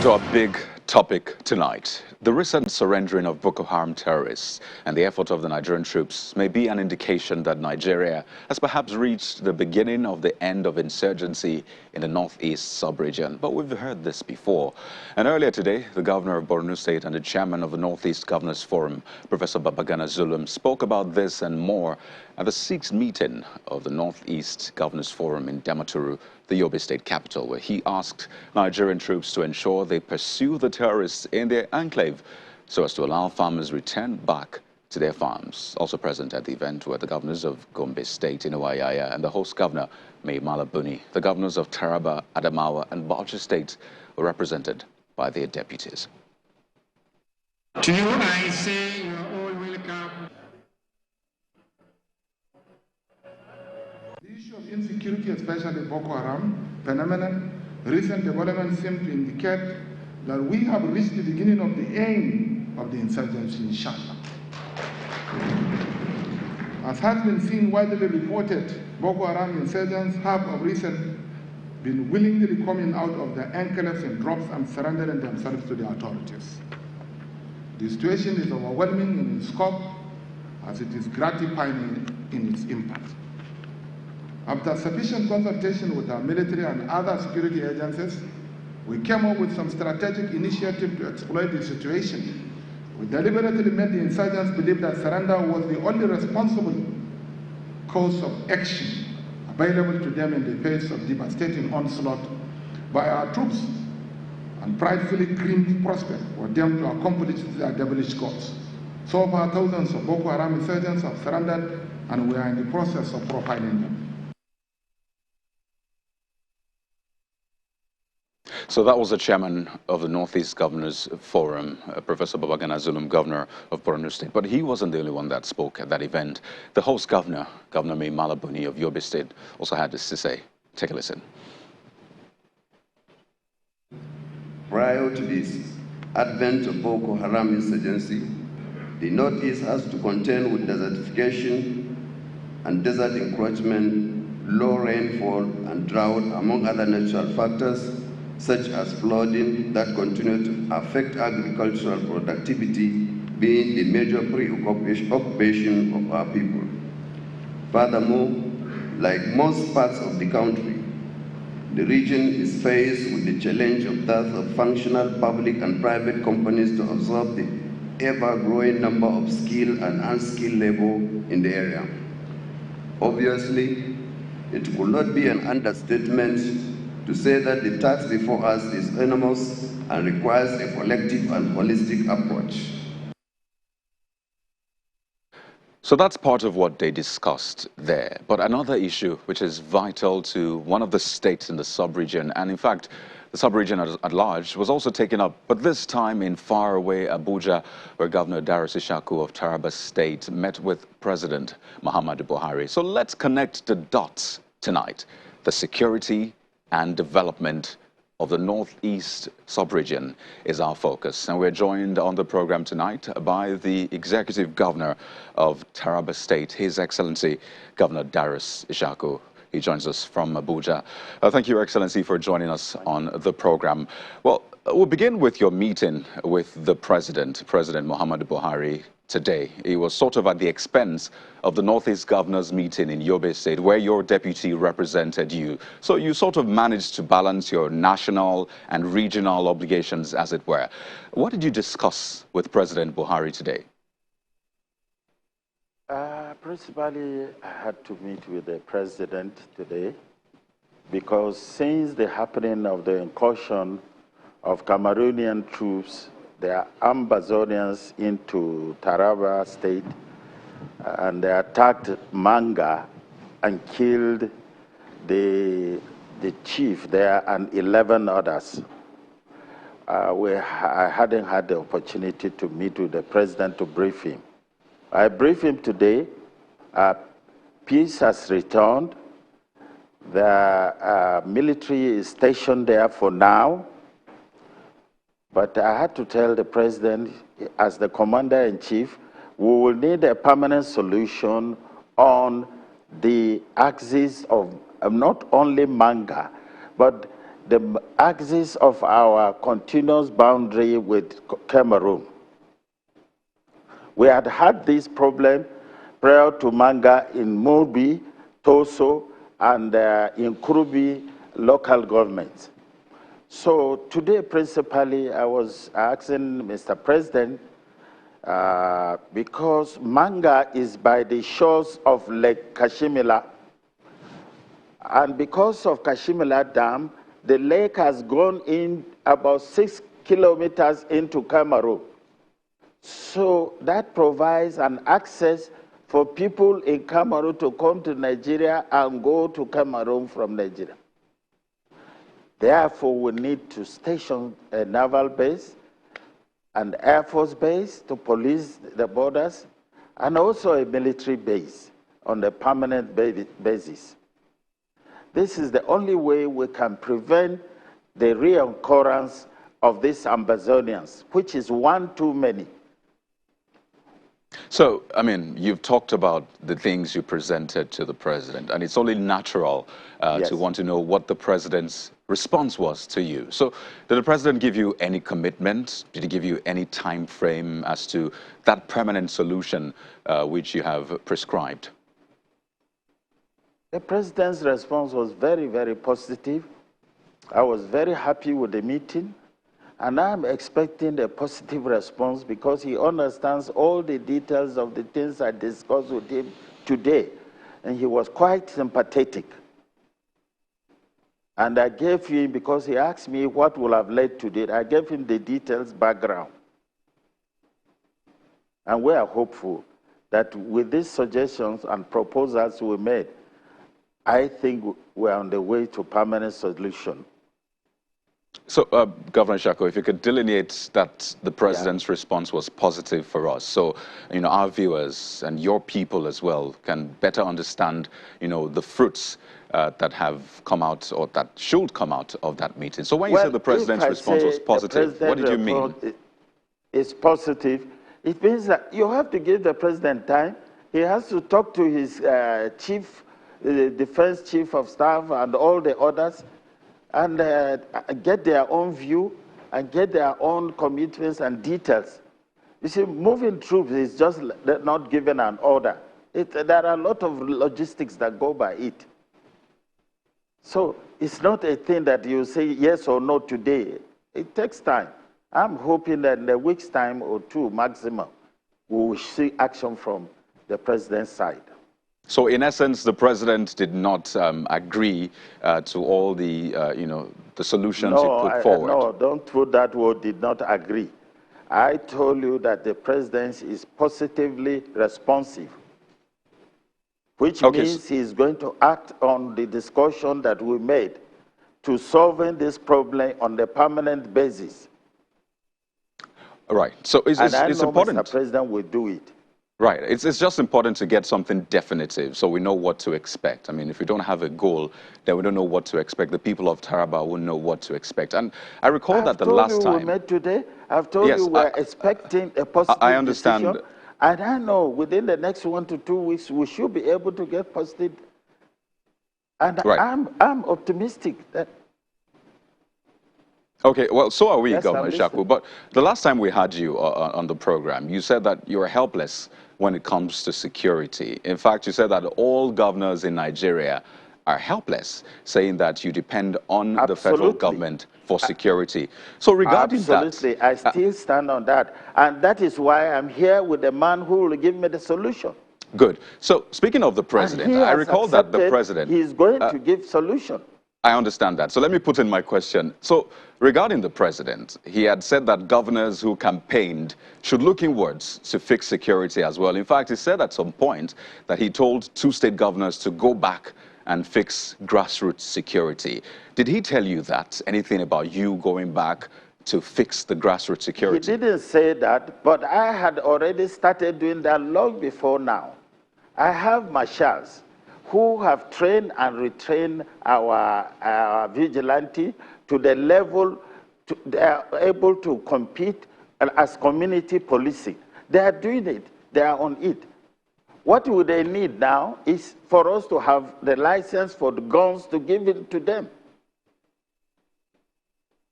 To our big topic tonight, the recent surrendering of Boko Haram terrorists and the effort of the Nigerian troops may be an indication that Nigeria has perhaps reached the beginning of the end of insurgency in the northeast sub-region. But we've heard this before. And earlier today, the governor of Borno State and the chairman of the Northeast Governors Forum, Professor Babagana Zulum, spoke about this and more at the 6th meeting of the Northeast Governors Forum in Damaturu, the Yobe State capital, where he asked Nigerian troops to ensure they pursue the terrorists in their enclave so as to allow farmers return back to their farms. Also present at the event were the governors of Gombe State, Inuwayaya, and the host governor, Mai Mala Buni. The governors of Taraba, Adamawa, and Bauchi State were represented by their deputies. To you, I say you are all welcome. The issue of insecurity, especially Boko Haram phenomenon, recent developments seem to indicate that we have reached the beginning of the aim of the insurgency, inshallah. As has been seen widely reported, Boko Haram insurgents have of recent been willingly coming out of their enclaves and drops and surrendering themselves to the authorities. The situation is overwhelming in its scope as it is gratifying in its impact. After sufficient consultation with our military and other security agencies, we came up with some strategic initiative to exploit the situation. We deliberately made the insurgents believe that surrender was the only responsible course of action available to them in the face of devastating onslaught by our troops, and pridefully grim prospect for them to accomplish their devilish goals. So far, thousands of Boko Haram insurgents have surrendered, and we are in the process of profiling them. So that was the chairman of the Northeast Governors Forum, Professor Babagana Zulum, governor of Borno State. But he wasn't the only one that spoke at that event. The host governor, Governor Mai Mala Buni of Yobe State, also had this to say. Take a listen. Prior to this advent of Boko Haram insurgency, the Northeast has to contend with desertification and desert encroachment, low rainfall and drought, among other natural factors, such as flooding that continue to affect agricultural productivity, being the major preoccupation of our people. Furthermore, like most parts of the country, the region is faced with the challenge of that of functional public and private companies to absorb the ever-growing number of skilled and unskilled labor in the area. Obviously, it could not be an understatement to say that the task before us is enormous and requires a collective and holistic approach. So that's part of what they discussed there. But another issue which is vital to one of the states in the sub-region, and in fact, the sub-region at large, was also taken up, but this time in faraway Abuja, where Governor Ishaku of Taraba State met with President Muhammadu Buhari. So let's connect the dots tonight. The security and development of the Northeast sub-region is our focus. And we're joined on the program tonight by the Executive Governor of Taraba State, His Excellency Governor Ishaku. He joins us from Abuja. Thank you, Your Excellency, for joining us on the program. Well, we'll begin with your meeting with the President Muhammadu Buhari today. It was sort of at the expense of the Northeast Governors meeting in Yobe State, where your deputy represented you. So you sort of managed to balance your national and regional obligations, as it were. What did you discuss with President Buhari today? Principally, I had to meet with the President today because since the happening of the incursion of Cameroonian troops, the Ambazonians, into Taraba State, and they attacked Manga and killed the chief there and 11 others. I hadn't had the opportunity to meet with the President to brief him. I briefed him today. Peace has returned. The military is stationed there for now. But I had to tell the President, as the Commander-in-Chief, we will need a permanent solution on the axis of not only Manga, but the axis of our continuous boundary with Cameroon. We had this problem prior to Manga in Mobi, Toso, and in Kurubi local governments. So today, principally, I was asking Mr. President, because Manga is by the shores of Lake Kashimila, and because of Kashimila Dam, the lake has gone in about 6 kilometers into Cameroon. So that provides an access for people in Cameroon to come to Nigeria and go to Cameroon from Nigeria. Therefore, we need to station a naval base and Air Force base to police the borders, and also a military base on a permanent basis. This is the only way we can prevent the reoccurrence of these Ambazonians, which is one too many. So, I mean, you've talked about the things you presented to the president, and it's only natural Yes. to want to know what the president's response was to you. So, did the president give you any commitment? Did he give you any time frame as to that permanent solution which you have prescribed? The president's response was very, very positive. I was very happy with the meeting. And I'm expecting a positive response because he understands all the details of the things I discussed with him today. And he was quite sympathetic. And I gave him, because he asked me what would have led to it, I gave him the details background. And we are hopeful that with these suggestions and proposals we made, I think we're on the way to permanent solution. So, Governor Ishaku, if you could delineate that the president's response was positive for us, so, you know, our viewers and your people as well can better understand, you know, the fruits that have come out or that should come out of that meeting. So when you say the president's response was positive, what did you mean? It's positive. It means that you have to give the president time. He has to talk to his defense chief of staff and all the others, and get their own view and get their own commitments and details. You see, moving troops is just not giving an order. There are a lot of logistics that go by it. So it's not a thing that you say yes or no today. It takes time. I'm hoping that in a week's time or two maximum, we will see action from the president's side. So, in essence, the president did not agree to all the, you know, the solutions you put forward. No, don't put that word, did not agree. I told you that the president is positively responsive, which means he is going to act on the discussion that we made to solving this problem on a permanent basis. Right. So, it's important. Mr. President will do it. Right. It's just important to get something definitive so we know what to expect. I mean, if we don't have a goal, then we don't know what to expect. The people of Taraba will know what to expect. And I recall that the last time we met today, I've told you we're expecting a positive decision. And I know within the next 1 to 2 weeks, we should be able to get positive. And I'm optimistic that. Okay, well, so are we, Yes, Governor Ishaku. But the last time we had you on the program, you said that you're helpless when it comes to security. In fact, you said that all governors in Nigeria are helpless, saying that you depend on the federal government for security. So regarding that... I still stand on that. And that is why I'm here with the man who will give me the solution. Good. So speaking of the president, I recall that the president... He is going to give solution. I understand that. So let me put in my question. So regarding the president, he had said that governors who campaigned should look inwards to fix security as well. In fact, he said at some point that he told 2 state governors to go back and fix grassroots security. Did he tell you that? Anything about you going back to fix the grassroots security? He didn't say that, but I had already started doing that long before now. I have marshals who have trained and retrained our vigilante to the level they are able to compete as community policing. They are doing it. They are on it. What would they need now is for us to have the license for the guns to give it to them.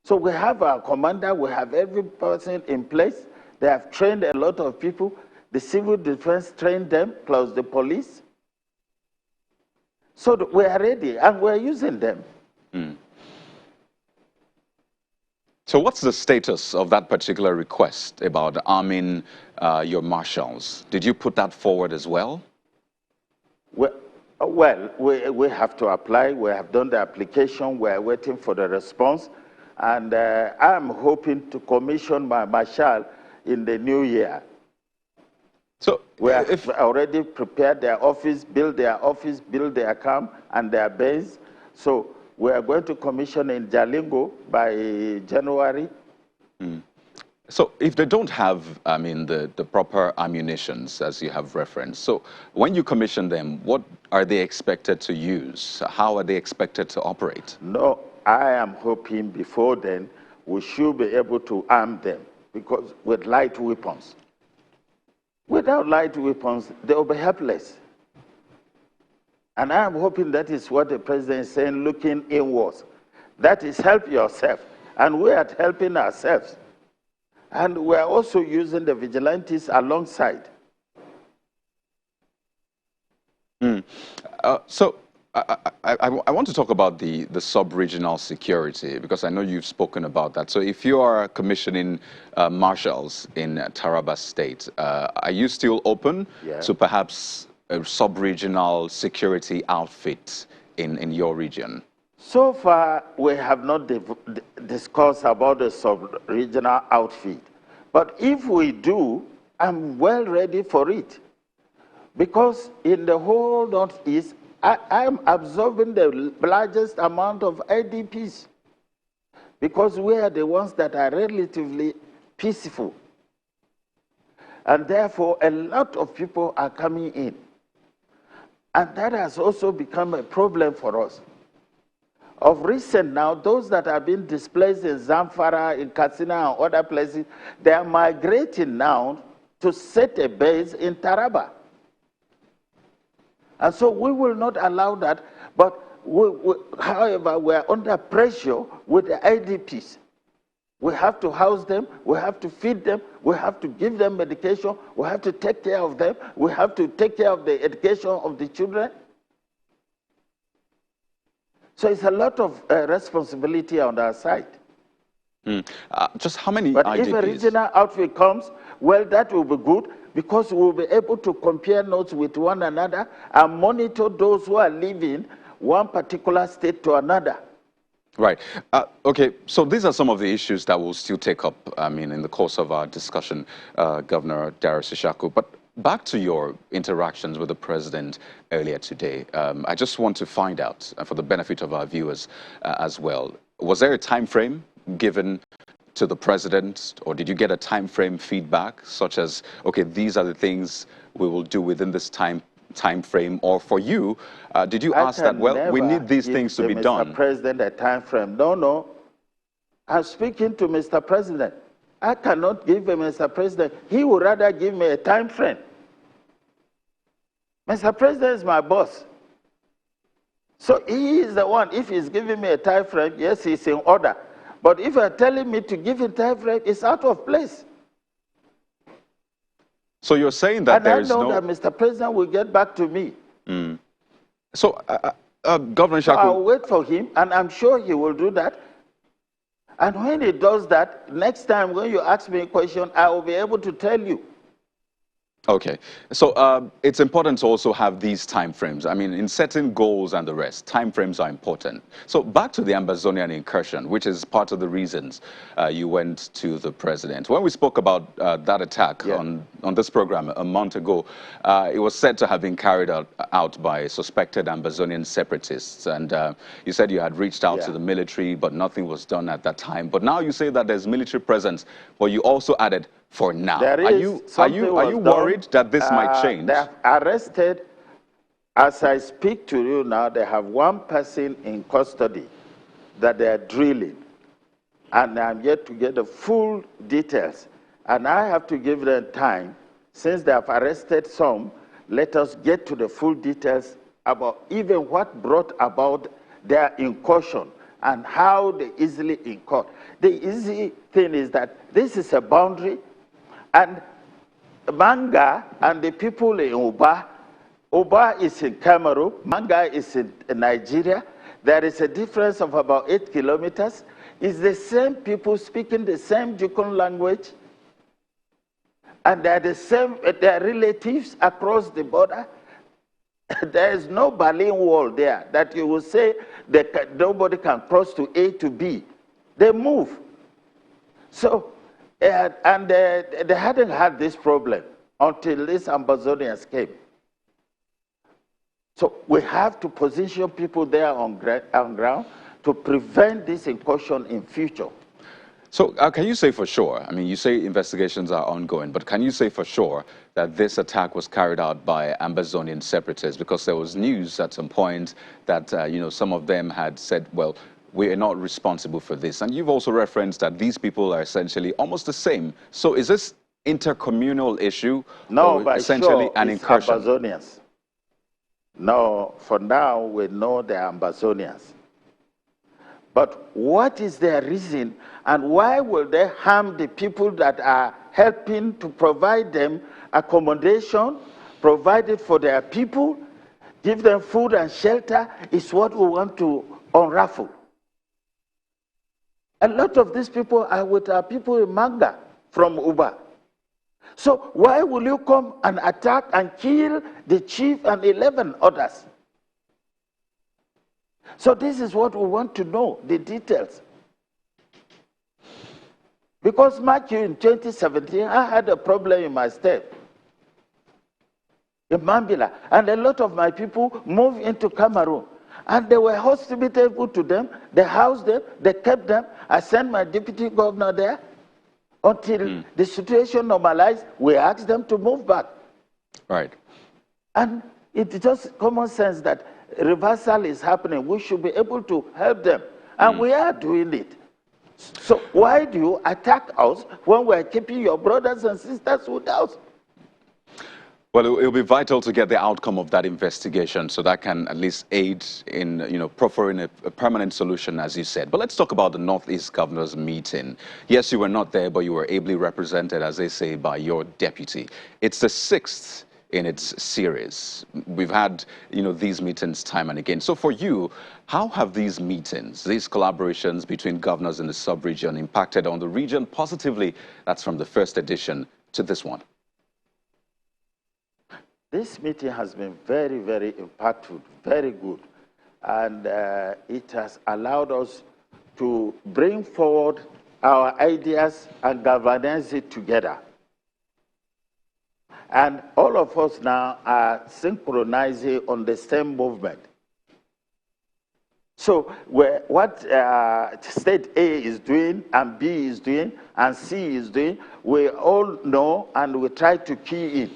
So we have our commander, we have every person in place. They have trained a lot of people. The civil defense trained them, plus the police. So we are ready, and we're using them. So what's the status of that particular request about arming your marshals? Did you put that forward as well? Well, we have to apply. We have done the application. We are waiting for the response. And I'm hoping to commission my marshal in the new year. So we have already prepared their office, build their camp and their base. So we are going to commission in Jalingo by January. So if they don't have, I mean, the proper ammunitions, as you have referenced, so when you commission them, what are they expected to use? How are they expected to operate? No, I am hoping before then we should be able to arm them, because with light weapons. Without light weapons, they will be helpless. And I am hoping that is what the president is saying, looking inwards. That is help yourself. And we are helping ourselves. And we are also using the vigilantes alongside. So I want to talk about the sub-regional security, because I know you've spoken about that. So if you are commissioning marshals in Taraba State, are you still open to perhaps a sub-regional security outfit in your region? So far, we have not discussed about the sub-regional outfit. But if we do, I'm well ready for it. Because in the whole Northeast, I am absorbing the largest amount of IDPs. Because we are the ones that are relatively peaceful. And therefore, a lot of people are coming in. And that has also become a problem for us. Of recent now, those that have been displaced in Zamfara, in Katsina, and other places, they are migrating now to set a base in Taraba. And so we will not allow that, but however, we are under pressure with the IDPs. We have to house them, we have to feed them, we have to give them medication, we have to take care of them, we have to take care of the education of the children. So it's a lot of responsibility on our side. Just how many But IDPs? if a regional outfit comes, well, that will be good, because we'll be able to compare notes with one another and monitor those who are leaving one particular state to another. Right. Okay, so these are some of the issues that we'll still take up, I mean, in the course of our discussion, Governor Darius Ishaku. But back to your interactions with the president earlier today, I just want to find out, for the benefit of our viewers as well, was there a time frame given to the president, or did you get a time frame feedback, such as, okay, these are the things we will do within this time frame, or for you, did you ask that, well, we need these things to be done? Mr. President, a time frame. No. I'm speaking to Mr. President. I cannot give him Mr. President. He would rather give me a time frame. Mr. President is my boss. So he is the one. If he's giving me a time frame, yes, he's in order. But if you're telling me to give him time frame, it's out of place. So you're saying that there is no... And I know that Mr. President will get back to me. So, Governor Ishaku... So I'll wait for him, and I'm sure he will do that. And when he does that, next time when you ask me a question, I will be able to tell you. Okay, so it's important to also have these time frames. I mean, in setting goals and the rest, time frames are important. So back to the Ambazonian incursion, which is part of the reasons you went to the president. When we spoke about that attack on this program a month ago, it was said to have been carried out by suspected Ambazonian separatists. And you said you had reached out to the military, but nothing was done at that time. But now you say that there's military presence, but you also added, for now. Are you worried that this might change? They have arrested, as I speak to you now, they have one person in custody that they are drilling. And I'm yet to get the full details. And I have to give them time. Since they have arrested some, let us get to the full details about even what brought about their incursion and how they easily incur. The easy thing is that this is a boundary, and Manga and the people in Uba is in Cameroon, Manga is in Nigeria. There is a difference of about 8 kilometers. It's the same people speaking the same Jukun language, and they're the same, they're relatives across the border. There is no Berlin Wall there that you will say that nobody can cross to A to B. They move. So, they hadn't had this problem until these Ambazonians came. So we have to position people there on ground to prevent this incursion in future. So can you say for sure, I mean, you say investigations are ongoing, but can you say for sure that this attack was carried out by Ambazonian separatists? Because there was news at some point that, some of them had said, well, we are not responsible for this. And you've also referenced that these people are essentially almost the same. So is this intercommunal issue no, or essentially sure, an it's incursion? Ambazonians. No, for now, we know they're Ambazonians. But what is their reason, and why will they harm the people that are helping to provide them accommodation, provided for their people, give them food and shelter, is what we want to unravel. A lot of these people are with our people in Manga from Uba. So why will you come and attack and kill the chief and 11 others? So this is what we want to know, the details. Because March in 2017, I had a problem in my state, in Mambila, and a lot of my people moved into Cameroon. And they were hospitable to them, they housed them, they kept them. I sent my deputy governor there. Until the situation normalized, we asked them to move back. Right. And it's just common sense that reversal is happening. We should be able to help them. And we are doing it. So why do you attack us when we're keeping your brothers and sisters with us? Well, it'll be vital to get the outcome of that investigation so that can at least aid in, proffering a permanent solution, as you said. But let's talk about the Northeast Governors meeting. Yes, you were not there, but you were ably represented, as they say, by your deputy. It's the 6th in its series. We've had, these meetings time and again. So for you, how have these meetings, these collaborations between governors in the sub-region impacted on the region positively? That's from the first edition to this one. This meeting has been very, very impactful, very good. And it has allowed us to bring forward our ideas and galvanize it together. And all of us now are synchronizing on the same movement. So what state A is doing, and B is doing, and C is doing, we all know, and we try to key in.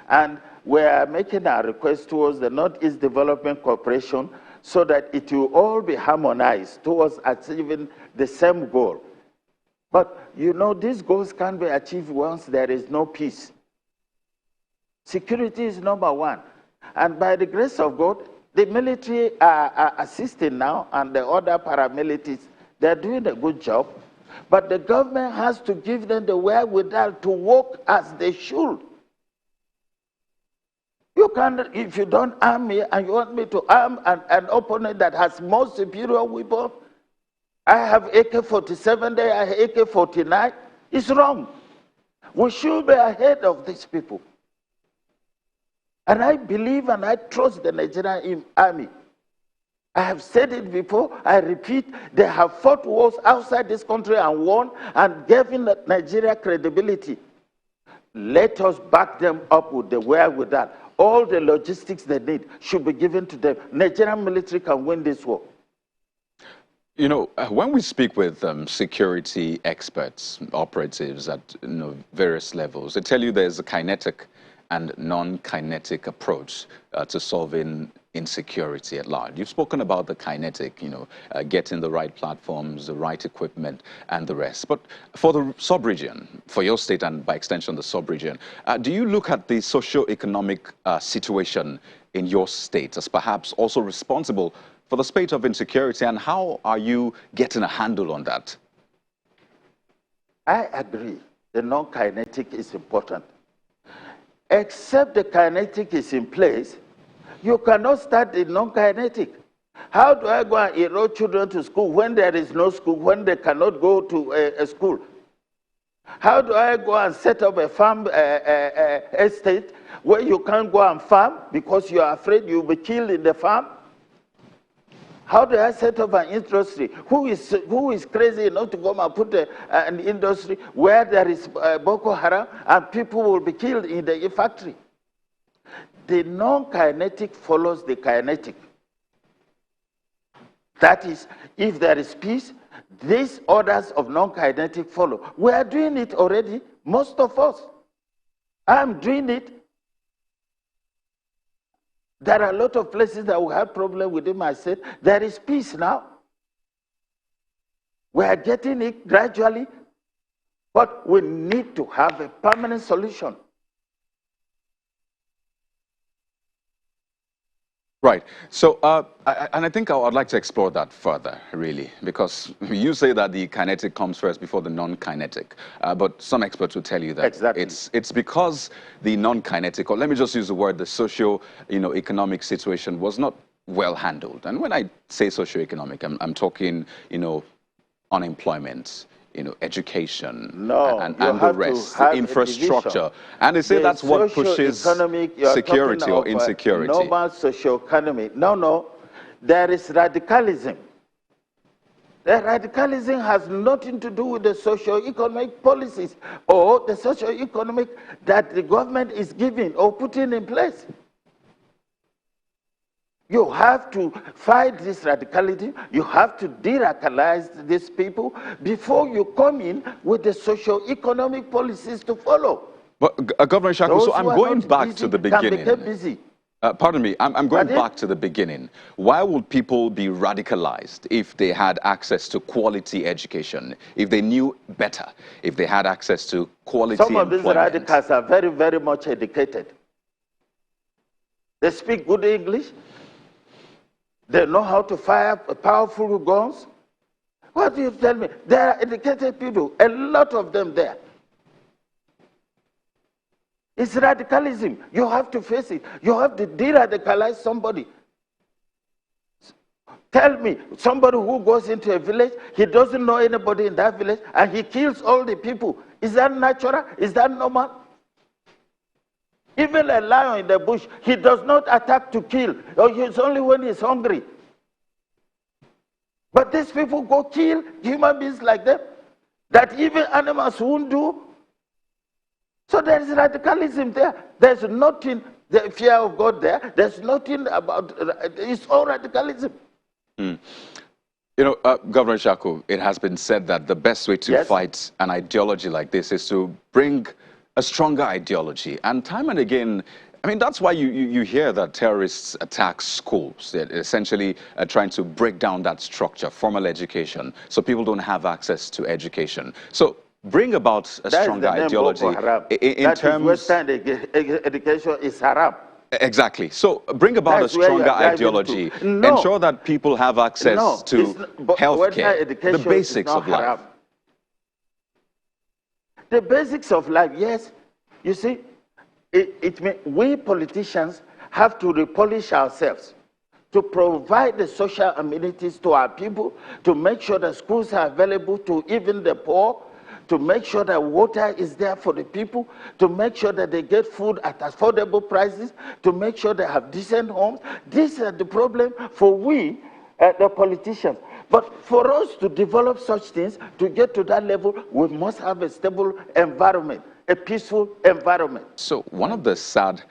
And we are making our request towards the Northeast Development Corporation so that it will all be harmonized towards achieving the same goal. But these goals can be achieved once there is no peace. Security is number one. And by the grace of God, the military are assisting now, and the other paramilitaries, they're doing a good job. But the government has to give them the wherewithal to work as they should. You can't, if you don't arm me and you want me to arm an opponent that has more superior weapon, I have AK-47, they have AK-49, it's wrong. We should be ahead of these people. And I believe and I trust the Nigerian army. I have said it before, I repeat, they have fought wars outside this country and won and given Nigeria credibility. Let us back them up with the wherewithal. All the logistics they need should be given to them. Nigerian military can win this war. When we speak with security experts, operatives at various levels, they tell you there's a kinetic and non-kinetic approach to solving insecurity at large. You've spoken about the kinetic, getting the right platforms, the right equipment, and the rest. But for the sub-region, for your state and by extension the sub-region, do you look at the socio-economic situation in your state as perhaps also responsible for the spate of insecurity, and how are you getting a handle on that? I agree. The non-kinetic is important. Except the kinetic is in place, you cannot start the non-kinetic. How do I go and enroll children to school when there is no school, when they cannot go to a school? How do I go and set up a farm estate where you can't go and farm because you are afraid you'll be killed in the farm? How do I set up an industry? Who is crazy enough to go and put an industry where there is Boko Haram and people will be killed in the factory? The non-kinetic follows the kinetic. That is, if there is peace, these orders of non-kinetic follow. We are doing it already, most of us. I'm doing it. There are a lot of places that we have problems within my state. There is peace now. We are getting it gradually, but we need to have a permanent solution. Right. So, and I think I'd like to explore that further, really, because you say that the kinetic comes first before the non-kinetic, but some experts will tell you that exactly. it's because the non-kinetic, or let me just use the word, the socio-economic situation was not well handled. And when I say socio-economic, I'm talking, unemployment, education, and the rest, infrastructure. And they say that's what pushes security or insecurity. Normal socio-economic. No, there is radicalism. The radicalism has nothing to do with the socio-economic policies or the socio-economic that the government is giving or putting in place. You have to fight this radicality. You have to de-radicalize these people before you come in with the socio-economic policies to follow. But Governor Ishaku, so I'm going back to the beginning. Can become busy. Pardon me, I'm going back to the beginning. Why would people be radicalized if they had access to quality education, if they knew better, if they had access to quality employment? Some of these radicals are very, very much educated. They speak good English. They know how to fire powerful guns. What do you tell me? There are educated people, a lot of them there. It's radicalism. You have to face it. You have to de-radicalize somebody. Tell me, somebody who goes into a village, he doesn't know anybody in that village, and he kills all the people. Is that natural? Is that normal? Even a lion in the bush, he does not attack to kill. It's only when he's hungry. But these people go kill human beings like them, that even animals won't do. So there is radicalism there. There's nothing, the fear of God there. There's nothing about, it's all radicalism. Governor Ishaku, it has been said that the best way to fight an ideology like this is to bring a stronger ideology. And time and again, I mean, that's why you hear that terrorists attack schools. They're essentially trying to break down that structure, formal education, so people don't have access to education. So bring about a stronger ideology. In terms, Western education is haram. Exactly. So bring about a stronger ideology. Ensure that people have access to healthcare, the basics of life. The basics of life, yes. You see, we politicians have to repolish ourselves to provide the social amenities to our people, to make sure that schools are available to even the poor, to make sure that water is there for the people, to make sure that they get food at affordable prices, to make sure they have decent homes. This is the problem for we, the politicians. But for us to develop such things, to get to that level, we must have a stable environment, a peaceful environment. So one of the sad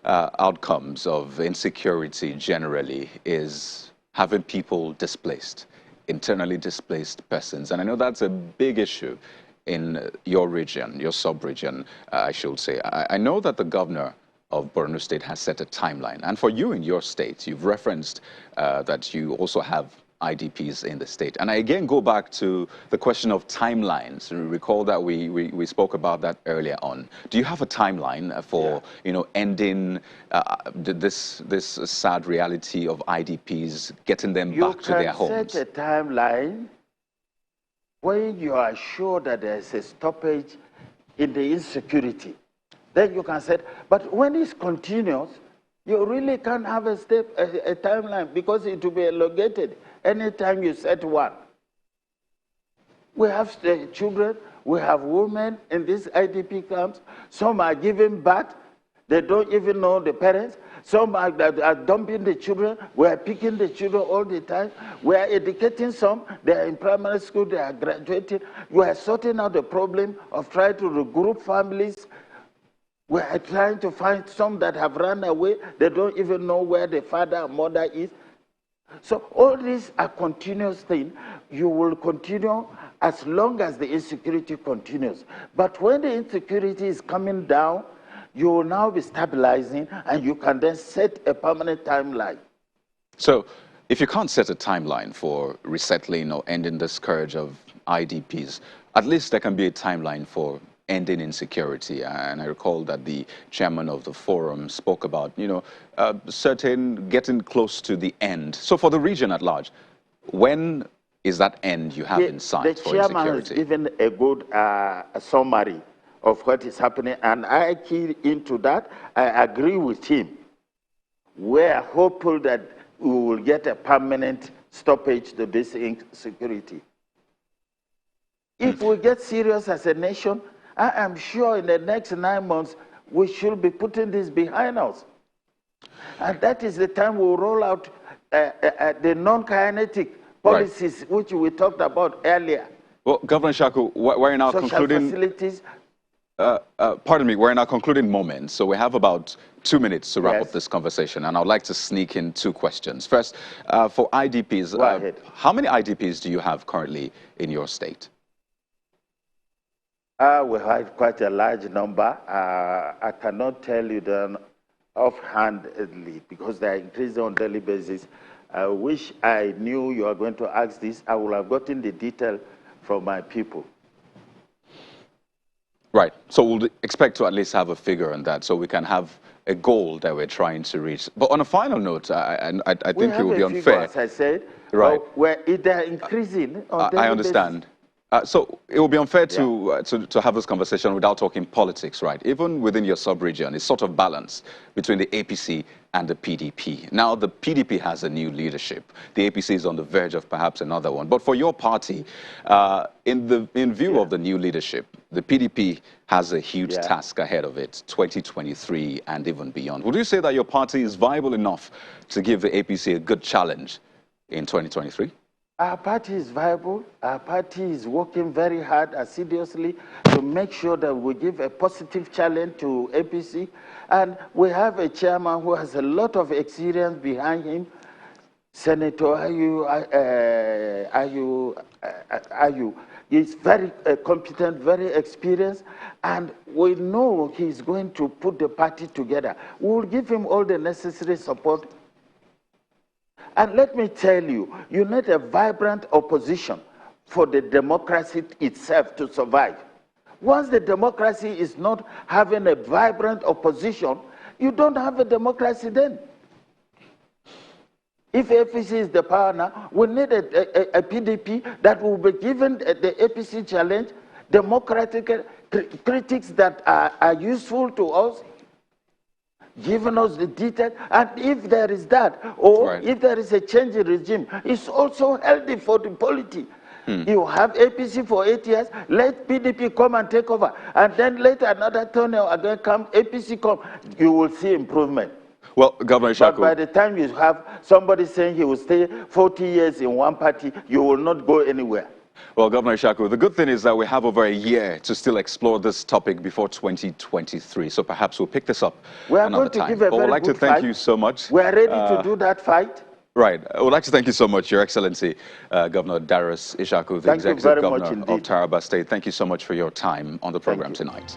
outcomes of insecurity generally is having people displaced, internally displaced persons. And I know that's a big issue in your region, your sub-region, I should say. I know that the governor of Borno State has set a timeline. And for you in your state, you've referenced that you also have IDPs in the state. And I again go back to the question of timelines. Recall that we spoke about that earlier on. Do you have a timeline for ending this sad reality of IDPs, getting them back to their homes? You can set a timeline when you are sure that there's a stoppage in the insecurity. Then you can set, but when it's continuous, you really can't have a timeline, because it will be elongated anytime you set one. We have children, we have women in these IDP camps. Some are giving birth, they don't even know the parents. Some are dumping the children. We are picking the children all the time. We are educating some. They are in primary school, they are graduating. We are sorting out the problem of trying to regroup families. We are trying to find some that have run away. They don't even know where the father and mother is. So all these are continuous things. You will continue as long as the insecurity continues. But when the insecurity is coming down, you will now be stabilizing, and you can then set a permanent timeline. So if you can't set a timeline for resettling or ending the scourge of IDPs, at least there can be a timeline for ending insecurity. And I recall that the chairman of the forum spoke about, certain getting close to the end. So for the region at large, when is that end you have in sight for insecurity? The chairman has given a good summary of what is happening, and I key into that. I agree with him. We are hopeful that we will get a permanent stoppage to this insecurity. If we get serious as a nation, I am sure in the next 9 months, we should be putting this behind us. And that is the time we'll roll out the non-kinetic policies, which we talked about earlier. Well, Governor Ishaku, we're now concluding... facilities. Pardon me, we're in our concluding moment, so we have about 2 minutes to wrap up this conversation, and I'd like to sneak in 2 questions. First, for IDPs, how many IDPs do you have currently in your state? We have quite a large number. I cannot tell you them offhandedly, because they are increasing on a daily basis. I wish I knew you are going to ask this. I would have gotten the detail from my people. Right. So we'll expect to at least have a figure on that, so we can have a goal that we're trying to reach. But on a final note, I think it would be unfair. As I said, right? Where they're increasing on daily I understand. So it would be unfair to have this conversation without talking politics, right? Even within your sub-region, it's sort of balance between the APC and the PDP. Now, the PDP has a new leadership. The APC is on the verge of perhaps another one. But for your party, in view of the new leadership, the PDP has a huge task ahead of it, 2023 and even beyond. Would you say that your party is viable enough to give the APC a good challenge in 2023? Our party is viable. Our party is working very hard, assiduously, to make sure that we give a positive challenge to APC. And we have a chairman who has a lot of experience behind him, Senator Ayu. He's very competent, very experienced, and we know he's going to put the party together. We will give him all the necessary support. And let me tell you, you need a vibrant opposition for the democracy itself to survive. Once the democracy is not having a vibrant opposition, you don't have a democracy then. If APC is the power now, we need a PDP that will be given the APC challenge, democratic critics that are useful to us, giving us the detail, and if there is that, or if there is a change in regime, it's also healthy for the polity. You have APC for 8 years, let PDP come and take over, and then later another turn again come, APC come, you will see improvement. Well, Governor Ishaku, but by the time you have somebody saying he will stay 40 years in one party, you will not go anywhere. Well, Governor Ishaku, the good thing is that we have over a year to still explore this topic before 2023. So perhaps we'll pick this up another time. But we'd like to thank you so much. We are ready to do that fight. Right. I would like to thank you so much, Your Excellency, Governor Darius Ishaku, the Executive Governor of Taraba State. Thank you so much for your time on the program tonight.